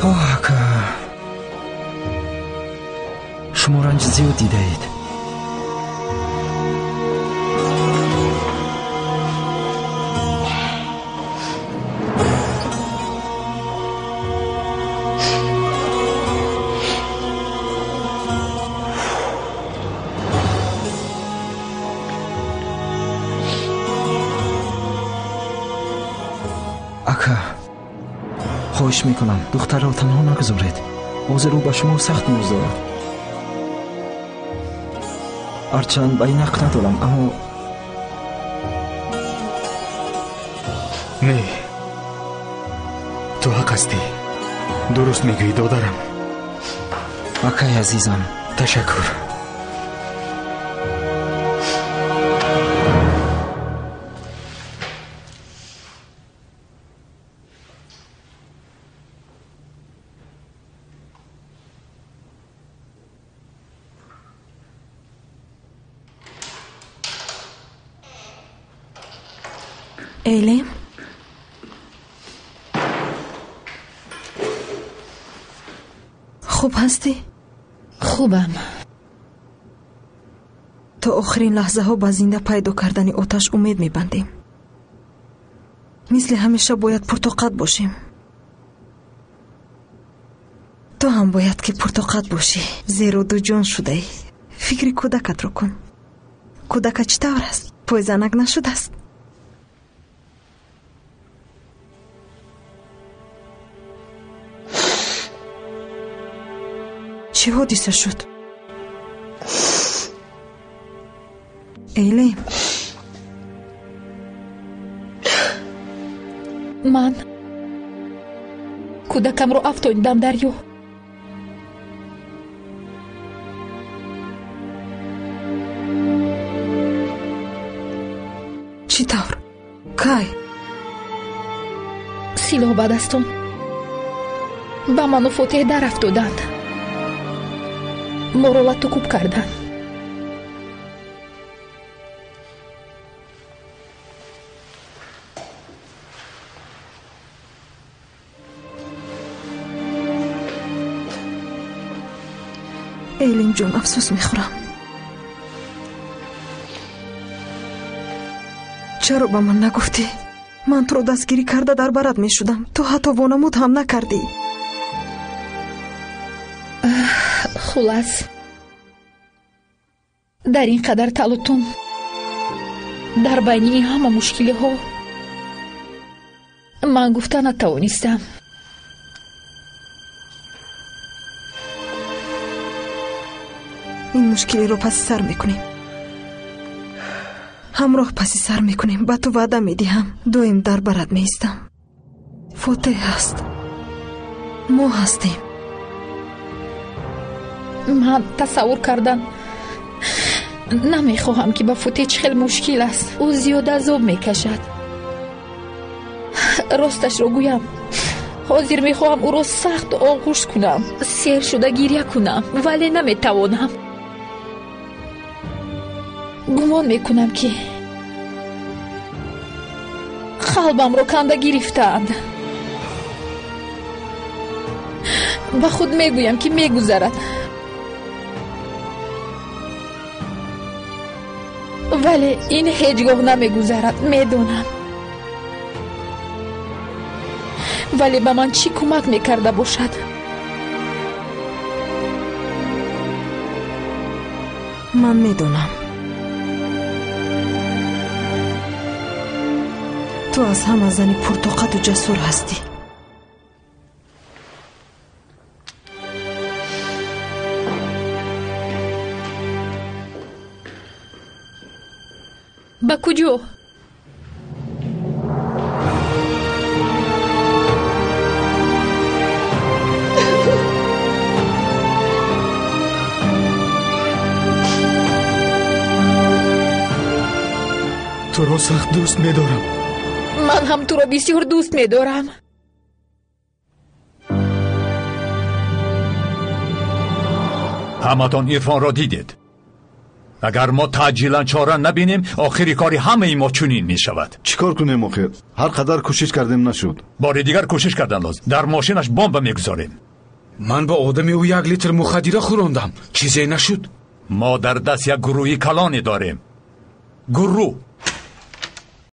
اکا شما رنج زیاد دیده اید. اکا خواهش میکنم دختر را تنها نگذارید. حاضر او به شما سخت نیاز دارد. هرچند به این حق ندارم اما نه، تو حق هستی. درست میگویی دادرم. اکای عزیزم تشکر. ایلیم خوب هستی؟ خوبم. تا آخرین لحظه ها به زنده پیدا کردن آتش امید میبندیم. مثل همیشه باید پرطاقت باشیم. تو هم باید که پرطاقت باشی، زیرا دو جان شده ای. فکر کودکت رو کن. کودک چطور است؟ پای زنک نشده است؟ چه حادثه شد؟ ایلیم من کودکم رو افتاندم دریا. چی طور؟ کی؟ سیلاه به دستان به من و فاتح در افتادند. ما را لطوکوب کردند. ایلیم جون افسوس میخورم. چرا به من نگفتی؟ من تو رو دستگیری کرده در برات میشدم. تو حتی وانمود هم نکردی. خلاص در این قدر تلاطم در بین این همه مشکلی ها من گفتن نتوانستم. این مشکلی رو پس سر میکنیم. همراه پسی سر میکنیم. به تو وعده میدیم دویم در برات میستم. فاتح هست، ما هستیم. من تصور کردم نمیخواهم که با فاتح خیلی مشکل است. او زیاد عذاب میکشد. راستش رو گویم حاضر میخواهم او را سخت آغوش کنم، سیر شده گریه کنم، ولی نمیتوانم. گمان میکنم که قلبم رو کنده گرفتند. با خود میگویم که میگذرد، ولی این هیچگاه نمیگذرد. میدونم، ولی به من چی کمک میکرده باشد؟ من میدونم تو از همه زنی پرطاقت و جسور هستی. با کجا؟ تو را سخت دوست می‌دارم. من هم تو را بسیار دوست می‌دارم. همتان عرفان را دیدید. اگر ما تعجیلا چاره نبینیم آخری کاری همه ما چنین می شود. چیکار کنیم آخر؟ هر قدر کوشش کردیم نشد. بار دیگر کوشش کردن لازم. در ماشینش بمب میگذاریم. من با آدمی او 1 لیتر مخدره خوراندم، چیزی نشد. ما در دست یک گروهی کلانی داریم. گروه